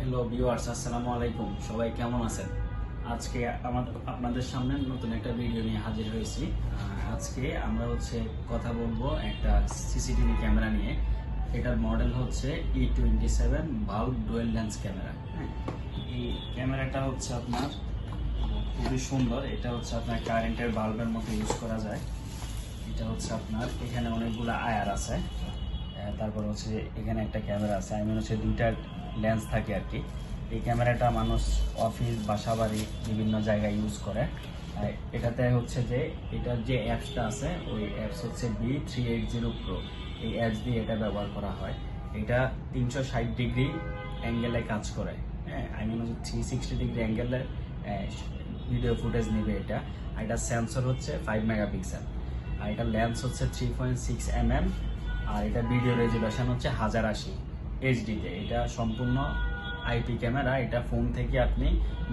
Hello viewers, আসসালামু আলাইকুম। সবাই কেমন আছেন? আজকে আপনাদের সামনে নতুন একটা ভিডিও নিয়ে হাজির হয়েছি। আজকে আমরা কথা বলবো একটা সিসিটিভি ক্যামেরা নিয়ে। এটার মডেল হচ্ছে E27 valve dual lens camera. এই ক্যামেরাটা আপনার খুবই সুন্দর। এটা আপনার কারেন্টের বাল্বের মতো ইউজ করা যায়। এটা আপনার এখানে অনেকগুলো আয়ার আছে। তারপর এখানে একটা ক্যামেরা আছে। দুইটা লেন্স থাকে আর কি। এই ক্যামেরাটা মানুষ অফিস, বাসাবাড়ি বিভিন্ন জায়গায় ইউজ করে। এটাতে যে এটার যে অ্যাপসটা আছে, ওই অ্যাপস B380 Pro। এই অ্যাপস দিয়ে এটা ব্যবহার করা হয়। এটা 360 ডিগ্রি অ্যাঙ্গেলে কাজ করে। হ্যাঁ, 360 ডিগ্রি অ্যাঙ্গেলে ভিডিও ফুটেজ নেবে এটা। আর এটা সেন্সর 5 মেগাপিক্সেল। আর এটা লেন্স 3.6 mm। আর এটা ভিডিও রেজুলেশন 1080 HD-তে। এটা সম্পূর্ণ আইপি ক্যামেরা। এটা ফোন থেকে আপনি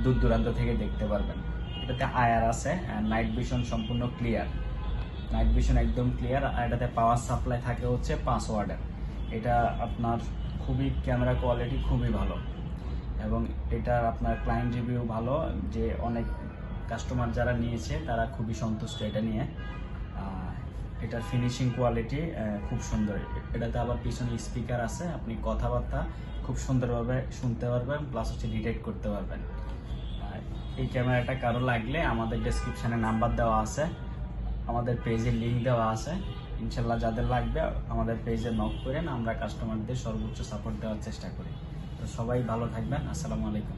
দূর দূরান্ত থেকে দেখতে পারবেন। এটাতে আয়ার আছে, নাইট ভিশন সম্পূর্ণ ক্লিয়ার, নাইট ভিশন একদম ক্লিয়ার। আর এটাতে পাওয়ার সাপ্লাই থাকে 5 ওয়াটের। এটা আপনার খুবই ক্যামেরা কোয়ালিটি খুবই ভালো, এবং এটা আপনার ক্লায়েন্ট রিভিউ ভালো, যে অনেক কাস্টমার যারা নিয়েছে তারা খুবই সন্তুষ্ট এটা নিয়ে। এটার ফিনিশিং কোয়ালিটি খুব সুন্দর। এটাতে আবার পিছনে স্পিকার আছে, আপনি কথাবার্তা খুব সুন্দরভাবে শুনতে পারবেন, প্লাস ডিটেক্ট করতে পারবেন। এই ক্যামেরাটা কারো লাগলে আমাদের ডেসক্রিপশানে নাম্বার দেওয়া আছে, আমাদের পেজের লিঙ্ক দেওয়া আছে। ইনশাল্লাহ যাদের লাগবে আমাদের পেজে নক করেন, আমরা কাস্টমারদের সর্বোচ্চ সাপোর্ট দেওয়ার চেষ্টা করি। তো সবাই ভালো থাকবেন। আসসালামু আলাইকুম।